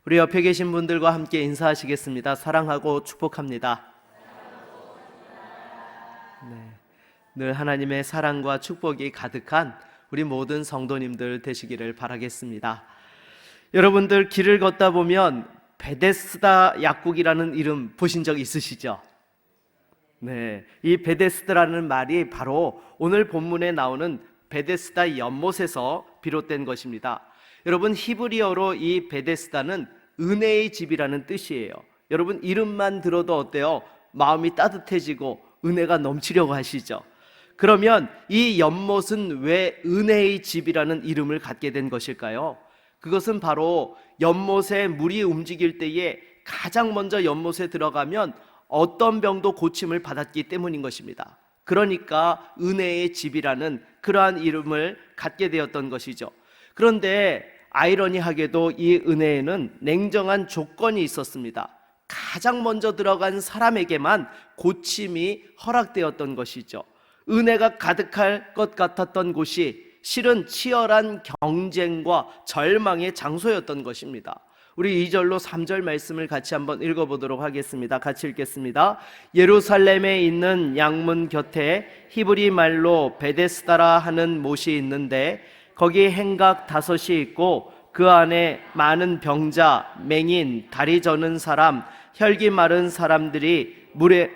우리 옆에 계신 분들과 함께 인사하시겠습니다. 사랑하고 축복합니다. 네, 늘 하나님의 사랑과 축복이 가득한 우리 모든 성도님들 되시기를 바라겠습니다. 여러분들 길을 걷다 보면 베데스다 약국이라는 이름 보신 적 있으시죠? 네, 이 베데스다라는 말이 바로 오늘 본문에 나오는 베데스다 연못에서 비롯된 것입니다. 여러분, 히브리어로 이 베데스다는 은혜의 집이라는 뜻이에요. 여러분, 이름만 들어도 어때요? 마음이 따뜻해지고 은혜가 넘치려고 하시죠? 그러면 이 연못은 왜 은혜의 집이라는 이름을 갖게 된 것일까요? 그것은 바로 연못에 물이 움직일 때에 가장 먼저 연못에 들어가면 어떤 병도 고침을 받았기 때문인 것입니다. 그러니까 은혜의 집이라는 그러한 이름을 갖게 되었던 것이죠. 그런데 아이러니하게도 이 은혜에는 냉정한 조건이 있었습니다. 가장 먼저 들어간 사람에게만 고침이 허락되었던 것이죠. 은혜가 가득할 것 같았던 곳이 실은 치열한 경쟁과 절망의 장소였던 것입니다. 우리 2절로 3절 말씀을 같이 한번 읽어보도록 하겠습니다. 같이 읽겠습니다. 예루살렘에 있는 양문 곁에 히브리 말로 베데스다라 하는 못이 있는데 거기 행각 5이 있고 그 안에 많은 병자, 맹인, 다리 저는 사람, 혈기 마른 사람들이 물에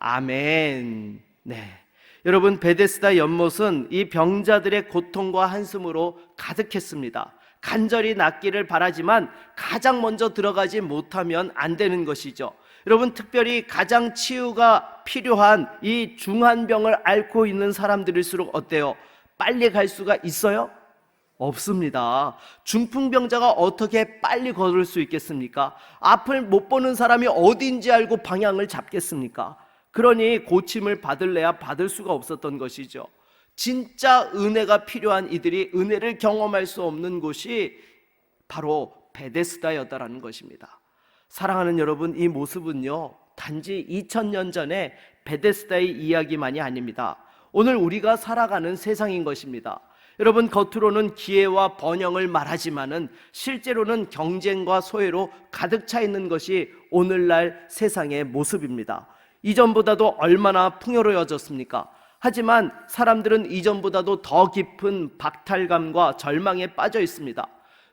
아멘. 네, 여러분, 베데스다 연못은 이 병자들의 고통과 한숨으로 가득했습니다. 간절히 낫기를 바라지만 가장 먼저 들어가지 못하면 안 되는 것이죠. 여러분, 특별히 가장 치유가 필요한 이 중한 병을 앓고 있는 사람들일수록 어때요? 빨리 갈 수가 있어요? 없습니다. 중풍병자가 어떻게 빨리 걸을 수 있겠습니까? 앞을 못 보는 사람이 어딘지 알고 방향을 잡겠습니까? 그러니 고침을 받을래야 받을 수가 없었던 것이죠. 진짜 은혜가 필요한 이들이 은혜를 경험할 수 없는 곳이 바로 베데스다였다라는 것입니다. 사랑하는 여러분, 이 모습은요, 단지 2000년 전에 베데스다의 이야기만이 아닙니다. 오늘 우리가 살아가는 세상인 것입니다. 여러분, 겉으로는 기회와 번영을 말하지만은 실제로는 경쟁과 소외로 가득 차 있는 것이 오늘날 세상의 모습입니다. 이전보다도 얼마나 풍요로워졌습니까? 하지만 사람들은 이전보다도 더 깊은 박탈감과 절망에 빠져 있습니다.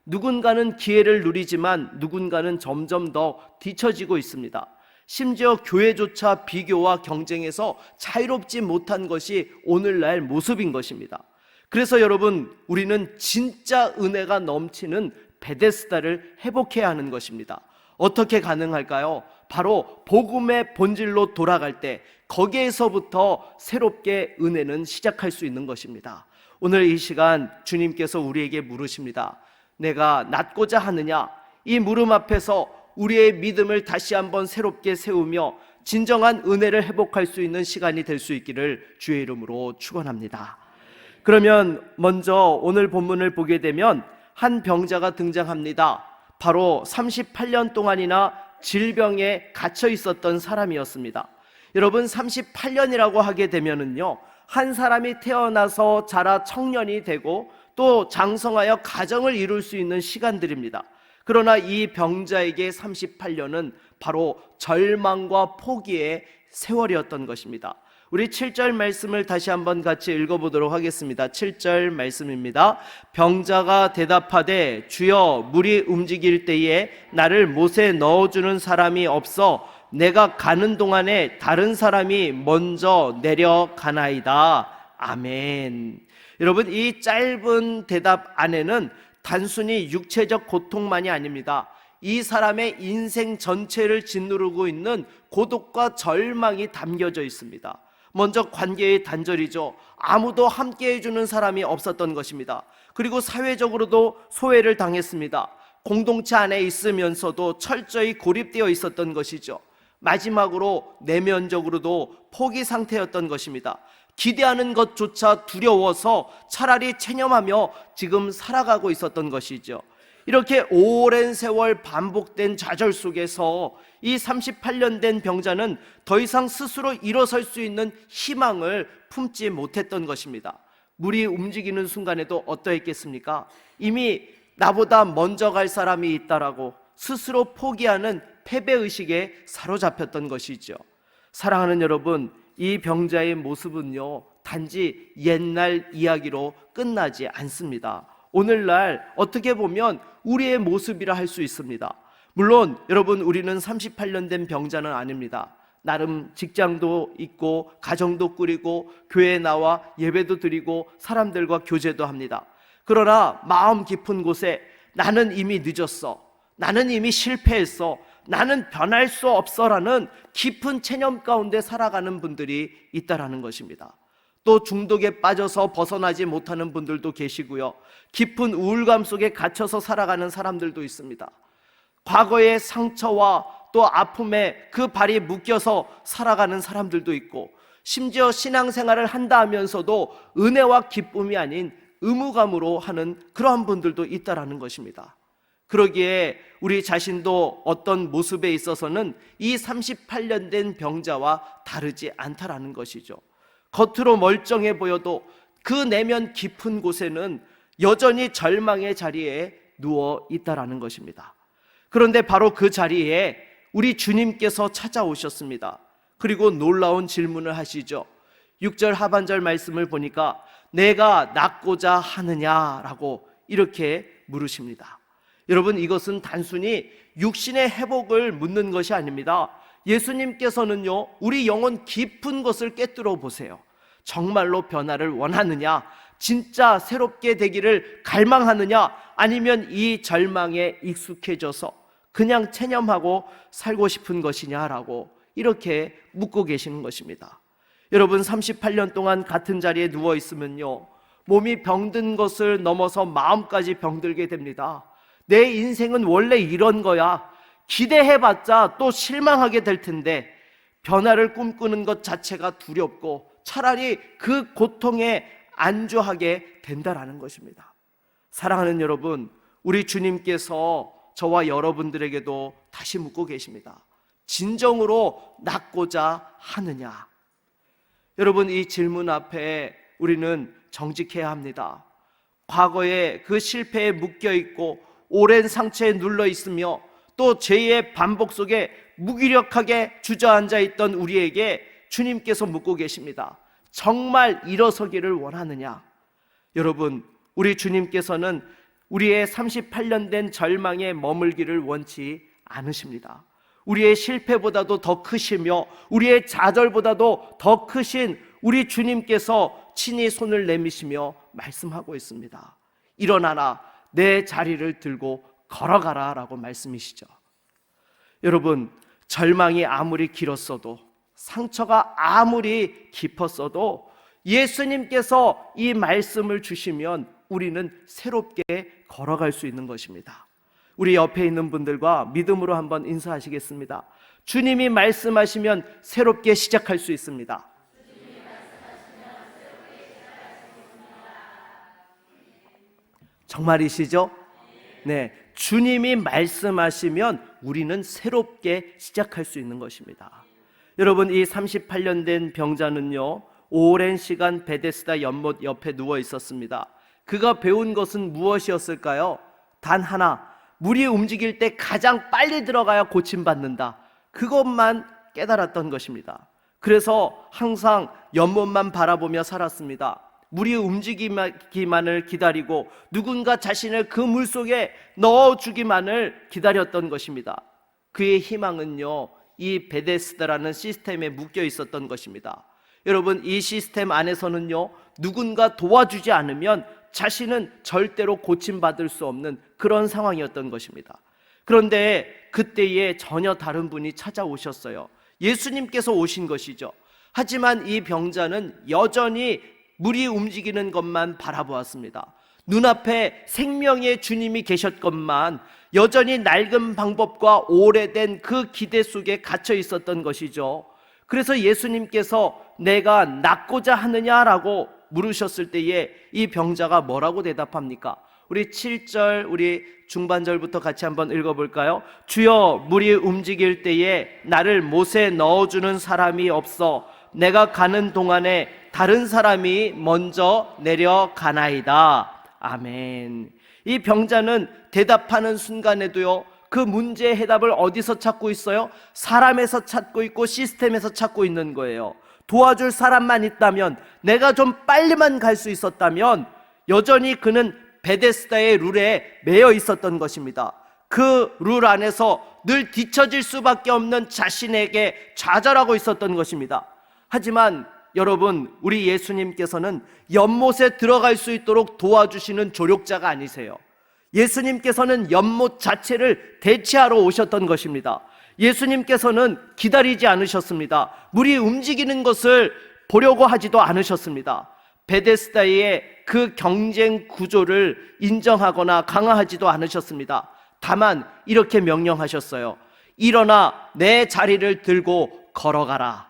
누군가는 기회를 누리지만 누군가는 점점 더 뒤처지고 있습니다. 심지어 교회조차 비교와 경쟁에서 자유롭지 못한 것이 오늘날 모습인 것입니다. 그래서 여러분, 우리는 진짜 은혜가 넘치는 베데스다를 회복해야 하는 것입니다. 어떻게 가능할까요? 바로 복음의 본질로 돌아갈 때 거기에서부터 새롭게 은혜는 시작할 수 있는 것입니다. 오늘 이 시간 주님께서 우리에게 물으십니다. 내가 낫고자 하느냐? 이 물음 앞에서 우리의 믿음을 다시 한번 새롭게 세우며 진정한 은혜를 회복할 수 있는 시간이 될 수 있기를 주의 이름으로 축원합니다. 그러면 먼저 오늘 본문을 보게 되면 한 병자가 등장합니다. 바로 38년 동안이나 질병에 갇혀 있었던 사람이었습니다. 여러분, 38년이라고 하게 되면은요, 한 사람이 태어나서 자라 청년이 되고 또 장성하여 가정을 이룰 수 있는 시간들입니다. 그러나 이 병자에게 38년은 바로 절망과 포기의 세월이었던 것입니다. 우리 7절 말씀을 다시 한번 같이 읽어보도록 하겠습니다. 7절 말씀입니다. 병자가 대답하되 주여, 물이 움직일 때에 나를 못에 넣어주는 사람이 없어 내가 가는 동안에 다른 사람이 먼저 내려가나이다. 아멘. 여러분, 이 짧은 대답 안에는 단순히 육체적 고통만이 아닙니다. 이 사람의 인생 전체를 짓누르고 있는 고독과 절망이 담겨져 있습니다. 먼저 관계의 단절이죠. 아무도 함께 해주는 사람이 없었던 것입니다. 그리고 사회적으로도 소외를 당했습니다. 공동체 안에 있으면서도 철저히 고립되어 있었던 것이죠. 마지막으로 내면적으로도 포기 상태였던 것입니다. 기대하는 것조차 두려워서 차라리 체념하며 지금 살아가고 있었던 것이죠. 이렇게 오랜 세월 반복된 좌절 속에서 이 38년 된 병자는 더 이상 스스로 일어설 수 있는 희망을 품지 못했던 것입니다. 물이 움직이는 순간에도 어떠했겠습니까? 이미 나보다 먼저 갈 사람이 있다라고 스스로 포기하는 패배의식에 사로잡혔던 것이죠. 사랑하는 여러분, 이 병자의 모습은요, 단지 옛날 이야기로 끝나지 않습니다. 오늘날 어떻게 보면 우리의 모습이라 할 수 있습니다. 물론 여러분, 우리는 38년 된 병자는 아닙니다. 나름 직장도 있고 가정도 꾸리고 교회에 나와 예배도 드리고 사람들과 교제도 합니다. 그러나 마음 깊은 곳에 나는 이미 늦었어, 나는 이미 실패했어, 나는 변할 수 없어라는 깊은 체념 가운데 살아가는 분들이 있다라는 것입니다. 또 중독에 빠져서 벗어나지 못하는 분들도 계시고요, 깊은 우울감 속에 갇혀서 살아가는 사람들도 있습니다. 과거의 상처와 또 아픔에 그 발이 묶여서 살아가는 사람들도 있고, 심지어 신앙생활을 한다 하면서도 은혜와 기쁨이 아닌 의무감으로 하는 그러한 분들도 있다라는 것입니다. 그러기에 우리 자신도 어떤 모습에 있어서는 이 38년 된 병자와 다르지 않다라는 것이죠. 겉으로 멀쩡해 보여도 그 내면 깊은 곳에는 여전히 절망의 자리에 누워 있다라는 것입니다. 그런데 바로 그 자리에 우리 주님께서 찾아오셨습니다. 그리고 놀라운 질문을 하시죠. 6절 하반절 말씀을 보니까 내가 낫고자 하느냐라고 이렇게 물으십니다. 여러분, 이것은 단순히 육신의 회복을 묻는 것이 아닙니다. 예수님께서는요, 우리 영혼 깊은 것을 꿰뚫어 보세요. 정말로 변화를 원하느냐, 진짜 새롭게 되기를 갈망하느냐, 아니면 이 절망에 익숙해져서 그냥 체념하고 살고 싶은 것이냐라고 이렇게 묻고 계시는 것입니다. 여러분, 38년 동안 같은 자리에 누워 있으면요, 몸이 병든 것을 넘어서 마음까지 병들게 됩니다. 내 인생은 원래 이런 거야, 기대해봤자 또 실망하게 될 텐데 변화를 꿈꾸는 것 자체가 두렵고 차라리 그 고통에 안주하게 된다라는 것입니다. 사랑하는 여러분, 우리 주님께서 저와 여러분들에게도 다시 묻고 계십니다. 진정으로 낫고자 하느냐? 여러분, 이 질문 앞에 우리는 정직해야 합니다. 과거에 그 실패에 묶여 있고 오랜 상처에 눌러 있으며 또 죄의 반복 속에 무기력하게 주저앉아 있던 우리에게 주님께서 묻고 계십니다. 정말 일어서기를 원하느냐? 여러분, 우리 주님께서는 우리의 38년 된 절망에 머물기를 원치 않으십니다. 우리의 실패보다도 더 크시며 우리의 좌절보다도 더 크신 우리 주님께서 친히 손을 내미시며 말씀하고 있습니다. 일어나라, 내 자리를 들고 걸어가라 라고 말씀이시죠. 여러분, 절망이 아무리 길었어도, 상처가 아무리 깊었어도 예수님께서 이 말씀을 주시면 우리는 새롭게 걸어갈 수 있는 것입니다. 우리 옆에 있는 분들과 믿음으로 한번 인사하시겠습니다. 주님이 말씀하시면 새롭게 시작할 수 있습니다. 정말이시죠? 네, 주님이 말씀하시면 우리는 새롭게 시작할 수 있는 것입니다. 여러분, 이 38년 된 병자는요, 오랜 시간 베데스다 연못 옆에 누워 있었습니다. 그가 배운 것은 무엇이었을까요? 단 하나, 물이 움직일 때 가장 빨리 들어가야 고침받는다, 그것만 깨달았던 것입니다. 그래서 항상 연못만 바라보며 살았습니다. 물이 움직이기만을 기다리고 누군가 자신을 그 물속에 넣어주기만을 기다렸던 것입니다. 그의 희망은요, 이 베데스다라는 시스템에 묶여 있었던 것입니다. 여러분, 이 시스템 안에서는요, 누군가 도와주지 않으면 자신은 절대로 고침받을 수 없는 그런 상황이었던 것입니다. 그런데 그때에 전혀 다른 분이 찾아오셨어요. 예수님께서 오신 것이죠. 하지만 이 병자는 여전히 물이 움직이는 것만 바라보았습니다. 눈앞에 생명의 주님이 계셨건만 여전히 낡은 방법과 오래된 그 기대 속에 갇혀 있었던 것이죠. 그래서 예수님께서 내가 낫고자 하느냐라고 물으셨을 때에 이 병자가 뭐라고 대답합니까? 우리 7절, 우리 중반절부터 같이 한번 읽어볼까요? 주여, 물이 움직일 때에 나를 못에 넣어주는 사람이 없어 내가 가는 동안에 다른 사람이 먼저 내려가나이다. 아멘. 이 병자는 대답하는 순간에도요, 그 문제의 해답을 어디서 찾고 있어요? 사람에서 찾고 있고 시스템에서 찾고 있는 거예요. 도와줄 사람만 있다면, 내가 좀 빨리만 갈 수 있었다면 여전히 그는 베데스다의 룰에 매여 있었던 것입니다. 그 룰 안에서 늘 뒤처질 수밖에 없는 자신에게 좌절하고 있었던 것입니다. 하지만 여러분, 우리 예수님께서는 연못에 들어갈 수 있도록 도와주시는 조력자가 아니세요. 예수님께서는 연못 자체를 대체하러 오셨던 것입니다. 예수님께서는 기다리지 않으셨습니다. 물이 움직이는 것을 보려고 하지도 않으셨습니다. 베데스다의 그 경쟁 구조를 인정하거나 강화하지도 않으셨습니다. 다만 이렇게 명령하셨어요. 일어나 내 자리를 들고 걸어가라.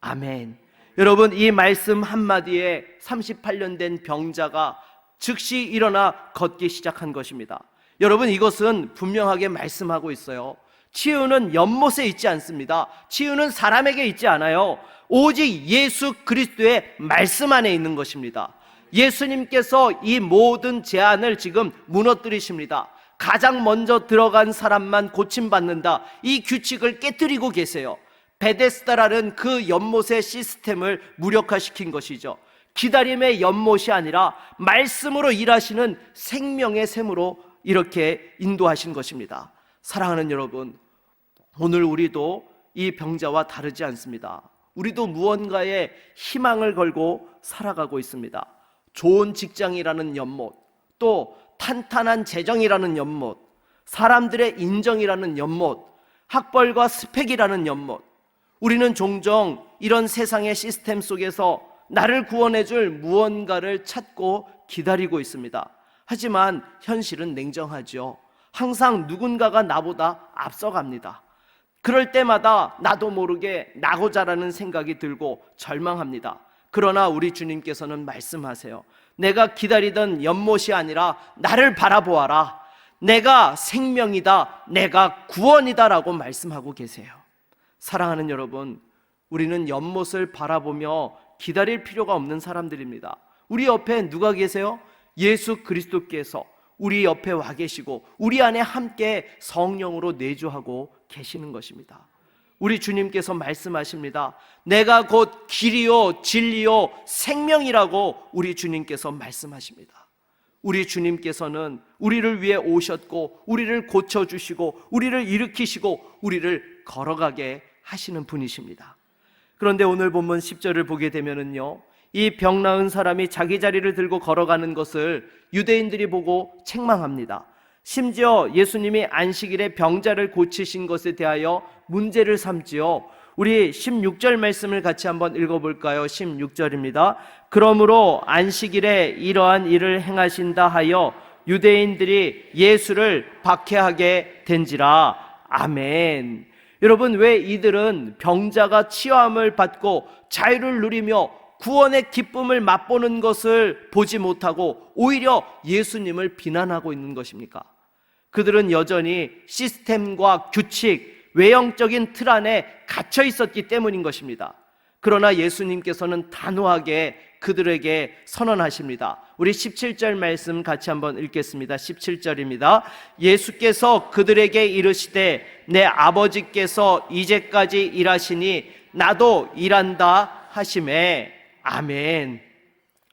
아멘. 여러분, 이 말씀 한마디에 38년 된 병자가 즉시 일어나 걷기 시작한 것입니다. 여러분, 이것은 분명하게 말씀하고 있어요. 치유는 연못에 있지 않습니다. 치유는 사람에게 있지 않아요. 오직 예수 그리스도의 말씀 안에 있는 것입니다. 예수님께서 이 모든 제한을 지금 무너뜨리십니다. 가장 먼저 들어간 사람만 고침받는다, 이 규칙을 깨뜨리고 계세요. 베데스다라는 그 연못의 시스템을 무력화시킨 것이죠. 기다림의 연못이 아니라 말씀으로 일하시는 생명의 샘으로 이렇게 인도하신 것입니다. 사랑하는 여러분, 오늘 우리도 이 병자와 다르지 않습니다. 우리도 무언가에 희망을 걸고 살아가고 있습니다. 좋은 직장이라는 연못, 또 탄탄한 재정이라는 연못, 사람들의 인정이라는 연못, 학벌과 스펙이라는 연못. 우리는 종종 이런 세상의 시스템 속에서 나를 구원해줄 무언가를 찾고 기다리고 있습니다. 하지만 현실은 냉정하죠. 항상 누군가가 나보다 앞서갑니다. 그럴 때마다 나도 모르게 나고자라는 생각이 들고 절망합니다. 그러나 우리 주님께서는 말씀하세요. 내가 기다리던 연못이 아니라 나를 바라보아라. 내가 생명이다, 내가 구원이다 라고 말씀하고 계세요. 사랑하는 여러분, 우리는 연못을 바라보며 기다릴 필요가 없는 사람들입니다. 우리 옆에 누가 계세요? 예수 그리스도께서 우리 옆에 와 계시고 우리 안에 함께 성령으로 내주하고 계시는 것입니다. 우리 주님께서 말씀하십니다. 내가 곧 길이요 진리요 생명이라고 우리 주님께서 말씀하십니다. 우리 주님께서는 우리를 위해 오셨고 우리를 고쳐주시고 우리를 일으키시고 우리를 걸어가게 하시는 분이십니다. 그런데 오늘 본문 10절을 보게 되면은요, 이 병 나은 사람이 자기 자리를 들고 걸어가는 것을 유대인들이 보고 책망합니다. 심지어 예수님이 안식일에 병자를 고치신 것에 대하여 문제를 삼지요. 우리 16절 말씀을 같이 한번 읽어볼까요? 16절입니다. 그러므로 안식일에 이러한 일을 행하신다 하여 유대인들이 예수를 박해하게 된지라. 아멘. 여러분, 왜 이들은 병자가 치유함을 받고 자유를 누리며 구원의 기쁨을 맛보는 것을 보지 못하고 오히려 예수님을 비난하고 있는 것입니까? 그들은 여전히 시스템과 규칙, 외형적인 틀 안에 갇혀 있었기 때문인 것입니다. 그러나 예수님께서는 단호하게 그들에게 선언하십니다. 우리 17절 말씀 같이 한번 읽겠습니다. 17절입니다. 예수께서 그들에게 이르시되 내 아버지께서 이제까지 일하시니 나도 일한다 하시매. 아멘.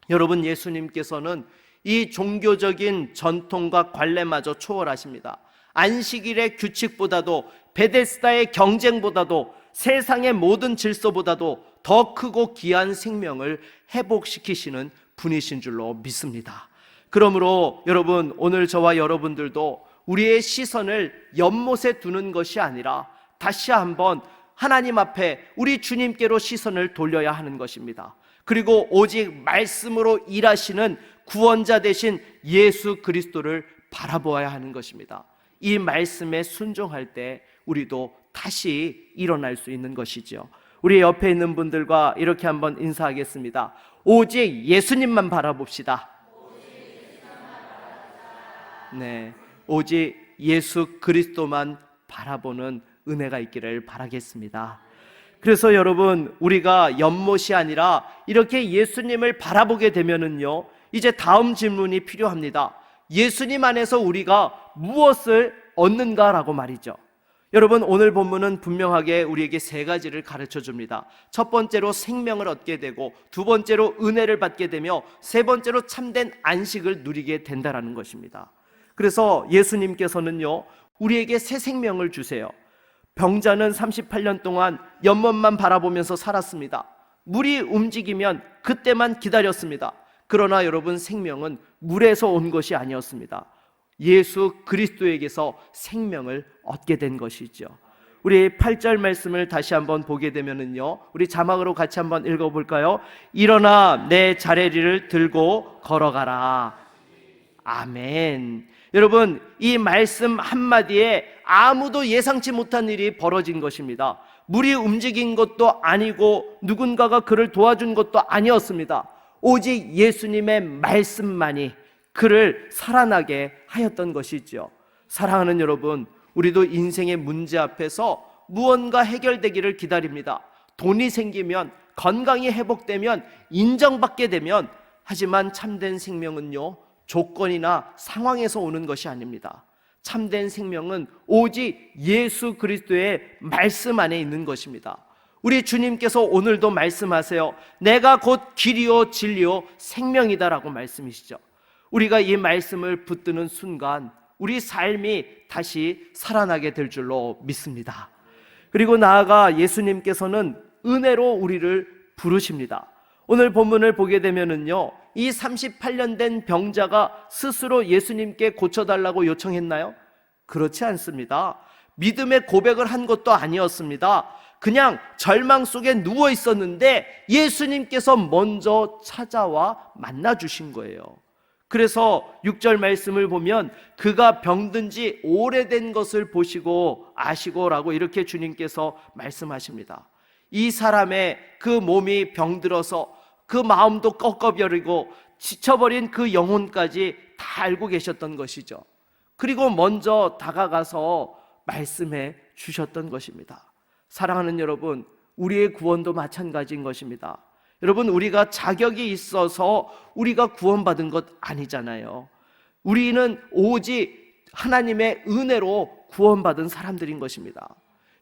여러분, 예수님께서는 이 종교적인 전통과 관례마저 초월하십니다. 안식일의 규칙보다도 베데스다의 경쟁보다도 세상의 모든 질서보다도 더 크고 귀한 생명을 회복시키시는 분이신 줄로 믿습니다. 그러므로 여러분, 오늘 저와 여러분들도 우리의 시선을 연못에 두는 것이 아니라 다시 한번 하나님 앞에 우리 주님께로 시선을 돌려야 하는 것입니다. 그리고 오직 말씀으로 일하시는 구원자 되신 예수 그리스도를 바라보아야 하는 것입니다. 이 말씀에 순종할 때 우리도 다시 일어날 수 있는 것이죠. 우리 옆에 있는 분들과 이렇게 한번 인사하겠습니다. 오직 예수님만 바라봅시다. 네, 오직 예수 그리스도만 바라보는 은혜가 있기를 바라겠습니다. 그래서 여러분, 우리가 연못이 아니라 이렇게 예수님을 바라보게 되면은요, 이제 다음 질문이 필요합니다. 예수님 안에서 우리가 무엇을 얻는가라고 말이죠. 여러분, 오늘 본문은 분명하게 우리에게 세 가지를 가르쳐 줍니다. 첫 번째로 생명을 얻게 되고, 두 번째로 은혜를 받게 되며, 세 번째로 참된 안식을 누리게 된다라는 것입니다. 그래서 예수님께서는요, 우리에게 새 생명을 주세요. 병자는 38년 동안 연못만 바라보면서 살았습니다. 물이 움직이면 그때만 기다렸습니다. 그러나 여러분, 생명은 물에서 온 것이 아니었습니다. 예수 그리스도에게서 생명을 얻게 된 것이죠. 우리 8절 말씀을 다시 한번 보게 되면은요, 우리 자막으로 같이 한번 읽어볼까요? 일어나 내 자리를 들고 걸어가라. 아멘. 여러분, 이 말씀 한마디에 아무도 예상치 못한 일이 벌어진 것입니다. 물이 움직인 것도 아니고 누군가가 그를 도와준 것도 아니었습니다. 오직 예수님의 말씀만이 그를 살아나게 하였던 것이죠. 사랑하는 여러분, 우리도 인생의 문제 앞에서 무언가 해결되기를 기다립니다. 돈이 생기면, 건강이 회복되면, 인정받게 되면, 하지만 참된 생명은요, 조건이나 상황에서 오는 것이 아닙니다. 참된 생명은 오직 예수 그리스도의 말씀 안에 있는 것입니다. 우리 주님께서 오늘도 말씀하세요. 내가 곧 길이요 진리요 생명이다라고 말씀이시죠. 우리가 이 말씀을 붙드는 순간 우리 삶이 다시 살아나게 될 줄로 믿습니다. 그리고 나아가 예수님께서는 은혜로 우리를 부르십니다. 오늘 본문을 보게 되면은요, 이 38년 된 병자가 스스로 예수님께 고쳐달라고 요청했나요? 그렇지 않습니다. 믿음의 고백을 한 것도 아니었습니다. 그냥 절망 속에 누워 있었는데 예수님께서 먼저 찾아와 만나 주신 거예요. 그래서 6절 말씀을 보면 그가 병든 지 오래된 것을 보시고 아시고라고 이렇게 주님께서 말씀하십니다. 이 사람의 그 몸이 병들어서 그 마음도 꺾어버리고 지쳐버린 그 영혼까지 다 알고 계셨던 것이죠. 그리고 먼저 다가가서 말씀해 주셨던 것입니다. 사랑하는 여러분, 우리의 구원도 마찬가지인 것입니다. 여러분, 우리가 자격이 있어서 우리가 구원받은 것 아니잖아요. 우리는 오직 하나님의 은혜로 구원받은 사람들인 것입니다.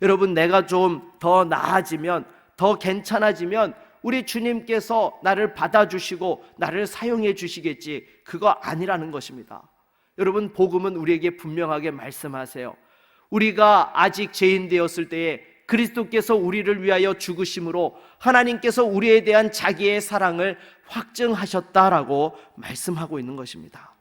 여러분, 내가 좀 더 나아지면, 더 괜찮아지면 우리 주님께서 나를 받아주시고 나를 사용해 주시겠지, 그거 아니라는 것입니다. 여러분, 복음은 우리에게 분명하게 말씀하세요. 우리가 아직 죄인 되었을 때에 그리스도께서 우리를 위하여 죽으심으로 하나님께서 우리에 대한 자기의 사랑을 확증하셨다라고 말씀하고 있는 것입니다.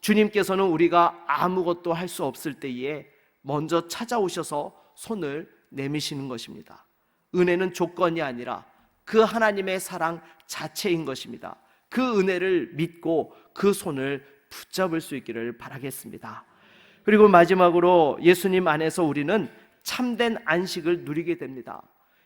주님께서는 우리가 아무것도 할 수 없을 때에 먼저 찾아오셔서 손을 내미시는 것입니다. 은혜는 조건이 아니라 그 하나님의 사랑 자체인 것입니다. 그 은혜를 믿고 그 손을 붙잡을 수 있기를 바라겠습니다. 그리고 마지막으로 예수님 안에서 우리는 참된 안식을 누리게 됩니다.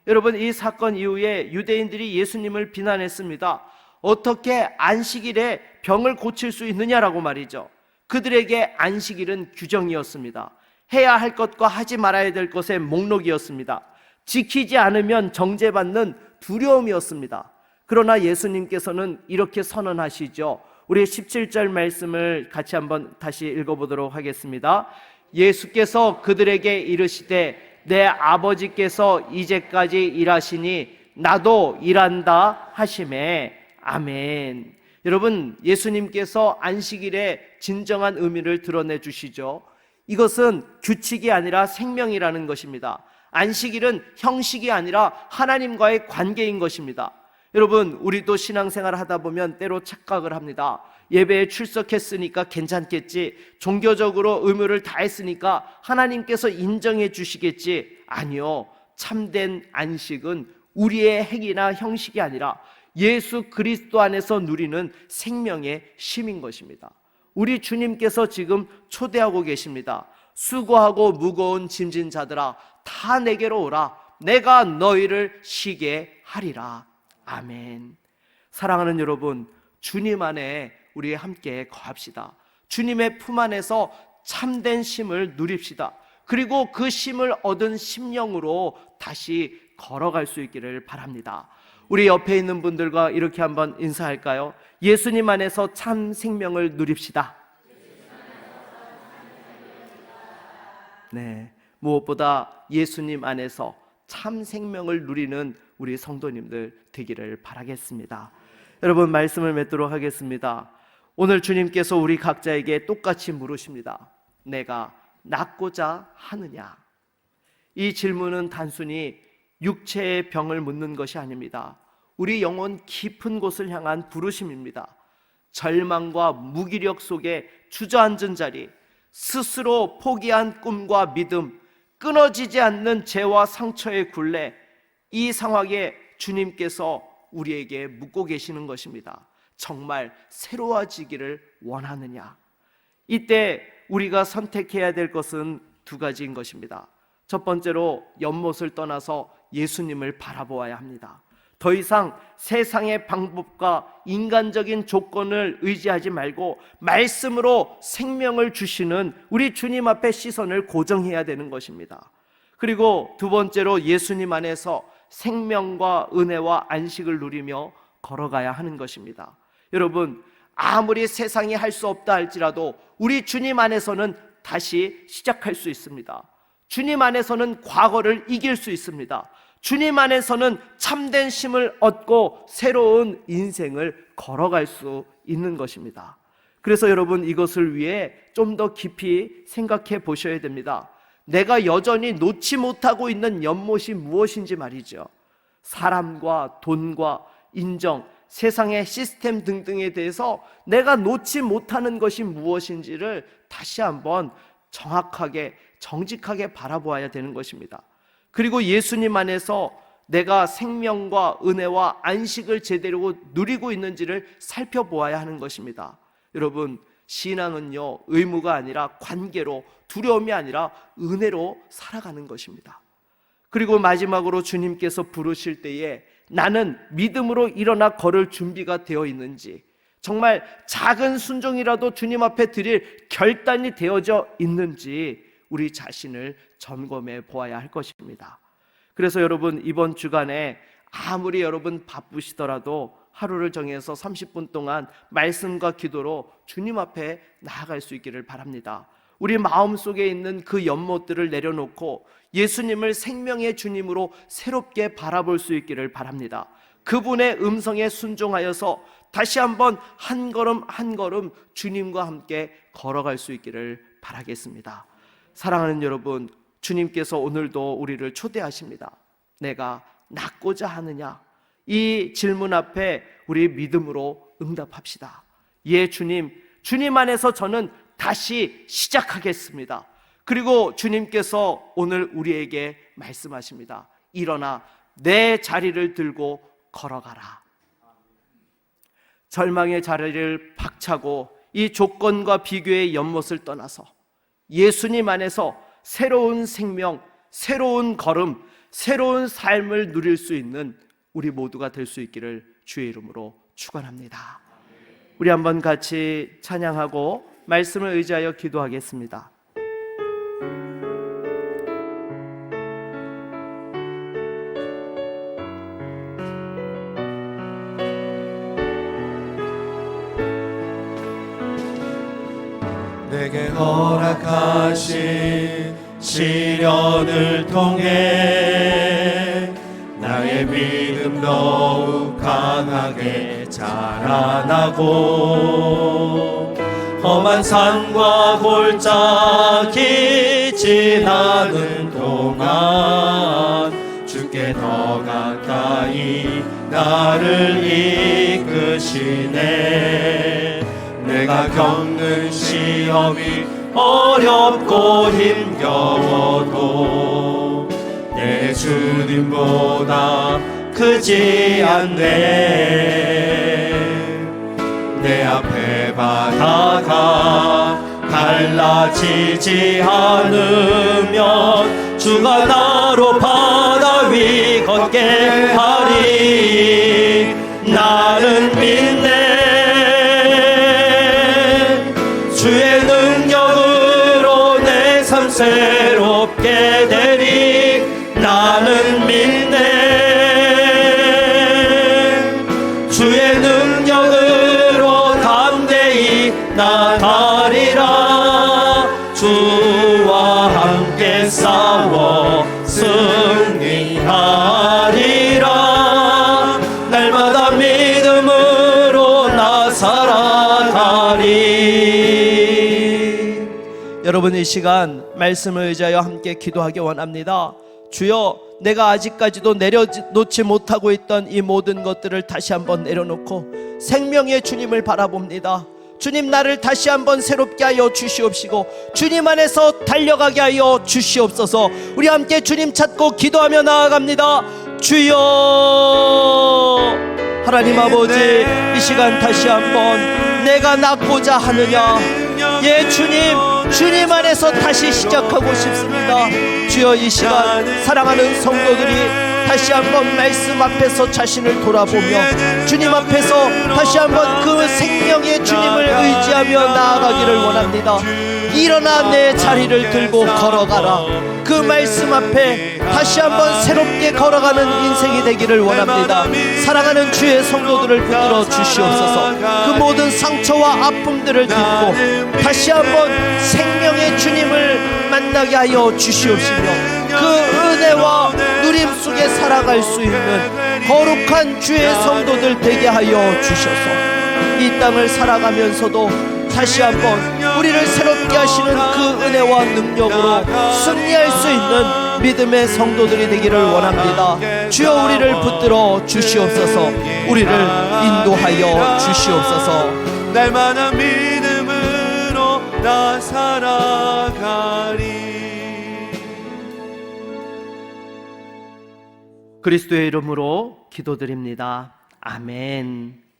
여러분, 이 사건 이후에 유대인들이 예수님을 비난했습니다. 어떻게 안식일에 병을 고칠 수 있느냐라고 말이죠. 그들에게 안식일은 규정이었습니다. 해야 할 것과 하지 말아야 될 것의 목록이었습니다. 지키지 않으면 정죄받는 두려움이었습니다. 그러나 예수님께서는 이렇게 선언하시죠. 우리 17절 말씀을 같이 한번 다시 읽어보도록 하겠습니다. 예수께서 그들에게 이르시되 내 아버지께서 이제까지 일하시니 나도 일한다 하시매. 아멘. 여러분, 예수님께서 안식일의 진정한 의미를 드러내 주시죠. 이것은 규칙이 아니라 생명이라는 것입니다. 안식일은 형식이 아니라 하나님과의 관계인 것입니다. 여러분, 우리도 신앙생활 하다 보면 때로 착각을 합니다. 예배에 출석했으니까 괜찮겠지, 종교적으로 의무를 다했으니까 하나님께서 인정해 주시겠지. 아니요, 참된 안식은 우리의 행위나 형식이 아니라 예수 그리스도 안에서 누리는 생명의 쉼인 것입니다. 우리 주님께서 지금 초대하고 계십니다. 수고하고 무거운 짐진 자들아 다 내게로 오라. 내가 너희를 쉬게 하리라. 아멘. 사랑하는 여러분, 주님 안에 우리 함께 거합시다. 주님의 품 안에서 참된 쉼을 누립시다. 그리고 그 쉼을 얻은 심령으로 다시 걸어갈 수 있기를 바랍니다. 우리 옆에 있는 분들과 이렇게 한번 인사할까요? 예수님 안에서 참 생명을 누립시다. 네, 무엇보다 예수님 안에서 참 생명을 누리는 우리 성도님들 되기를 바라겠습니다. 여러분, 말씀을 맺도록 하겠습니다. 오늘 주님께서 우리 각자에게 똑같이 물으십니다. 내가 낫고자 하느냐? 이 질문은 단순히 육체의 병을 묻는 것이 아닙니다. 우리 영혼 깊은 곳을 향한 부르심입니다. 절망과 무기력 속에 주저앉은 자리, 스스로 포기한 꿈과 믿음, 끊어지지 않는 죄와 상처의 굴레, 이 상황에 주님께서 우리에게 묻고 계시는 것입니다. 정말 새로워지기를 원하느냐? 이때 우리가 선택해야 될 것은 두 가지인 것입니다. 첫 번째로 연못을 떠나서 예수님을 바라보아야 합니다. 더 이상 세상의 방법과 인간적인 조건을 의지하지 말고 말씀으로 생명을 주시는 우리 주님 앞에 시선을 고정해야 되는 것입니다. 그리고 두 번째로 예수님 안에서 생명과 은혜와 안식을 누리며 걸어가야 하는 것입니다. 여러분, 아무리 세상이 할 수 없다 할지라도 우리 주님 안에서는 다시 시작할 수 있습니다. 주님 안에서는 과거를 이길 수 있습니다. 주님 안에서는 참된 힘을 얻고 새로운 인생을 걸어갈 수 있는 것입니다. 그래서 여러분, 이것을 위해 좀 더 깊이 생각해 보셔야 됩니다. 내가 여전히 놓지 못하고 있는 연못이 무엇인지 말이죠. 사람과 돈과 인정, 세상의 시스템 등등에 대해서 내가 놓지 못하는 것이 무엇인지를 다시 한번 정확하게 정직하게 바라보아야 되는 것입니다. 그리고 예수님 안에서 내가 생명과 은혜와 안식을 제대로 누리고 있는지를 살펴보아야 하는 것입니다. 여러분, 신앙은요, 의무가 아니라 관계로, 두려움이 아니라 은혜로 살아가는 것입니다. 그리고 마지막으로 주님께서 부르실 때에 나는 믿음으로 일어나 걸을 준비가 되어 있는지, 정말 작은 순종이라도 주님 앞에 드릴 결단이 되어져 있는지 우리 자신을 점검해 보아야 할 것입니다. 그래서 여러분, 이번 주간에 아무리 여러분 바쁘시더라도 하루를 정해서 30분 동안 말씀과 기도로 주님 앞에 나아갈 수 있기를 바랍니다. 우리 마음속에 있는 그 연못들을 내려놓고 예수님을 생명의 주님으로 새롭게 바라볼 수 있기를 바랍니다. 그분의 음성에 순종하여서 다시 한번 한 걸음 한 걸음 주님과 함께 걸어갈 수 있기를 바라겠습니다. 사랑하는 여러분, 주님께서 오늘도 우리를 초대하십니다. 내가 낫고자 하느냐? 이 질문 앞에 우리 믿음으로 응답합시다. 예, 주님 안에서 저는 다시 시작하겠습니다. 그리고 주님께서 오늘 우리에게 말씀하십니다. 일어나 내 자리를 들고 걸어가라. 절망의 자리를 박차고 이 조건과 비교의 연못을 떠나서 예수님 안에서 새로운 생명, 새로운 걸음, 새로운 삶을 누릴 수 있는 우리 모두가 될 수 있기를 주의 이름으로 축원합니다. 우리 한번 같이 찬양하고 말씀을 의지하여 기도하겠습니다. 내게 허락하신 시련을 통해 나의 믿음 더욱 강하게 자라나고 험한 산과 골짜기 지나는 동안 주께 더 가까이 나를 이끄시네. 내가 겪는 시험이 어렵고 힘겨워도 내 주님보다 크지 않네. 내 앞에 바다가 갈라지지 않으면 주가 나로 바다 위 걷게 하리. 나는 믿네. 주의 능력으로 내 삶 새롭게 되리. 나는 믿네. 주의 능력으로 담대히 나가리라. 주와 함께 여러분, 이 시간 말씀을 의지하여 함께 기도하기 원합니다. 주여, 내가 아직까지도 내려놓지 못하고 있던 이 모든 것들을 다시 한번 내려놓고 생명의 주님을 바라봅니다. 주님, 나를 다시 한번 새롭게 하여 주시옵시고 주님 안에서 달려가게 하여 주시옵소서. 우리 함께 주님 찾고 기도하며 나아갑니다. 주여, 하나님 아버지, 이 시간 다시 한번 내가 낫고자 하느냐, 예 주님, 주님 안에서 다시 시작하고 싶습니다. 주여, 이 시간 사랑하는 성도들이 다시 한번 말씀 앞에서 자신을 돌아보며 주님 앞에서 다시 한번 그 생명의 주님을 의지하며 나아가기를 원합니다. 일어나 내 자리를 들고 걸어가라. 그 말씀 앞에 다시 한번 새롭게 걸어가는 인생이 되기를 원합니다. 사랑하는 주의 성도들을 붙들어 주시옵소서. 그 모든 상처와 아픔들을 딛고 다시 한번 생명의 주님을 만나게 하여 주시옵시며 그 은혜와 누림 속에 살아갈 수 있는 거룩한 주의 성도들 되게 하여 주셔서 이 땅을 살아가면서도 다시 한번 우리를 새롭게 하시는 그 은혜와 능력으로 승리할 수 있는 믿음의 성도들이 되기를 원합니다. 주여, 우리를 붙들어 주시옵소서. 우리를 인도하여 주시옵소서. 날마다 믿음으로 나 살아가리. 그리스도의 이름으로 기도드립니다. 아멘.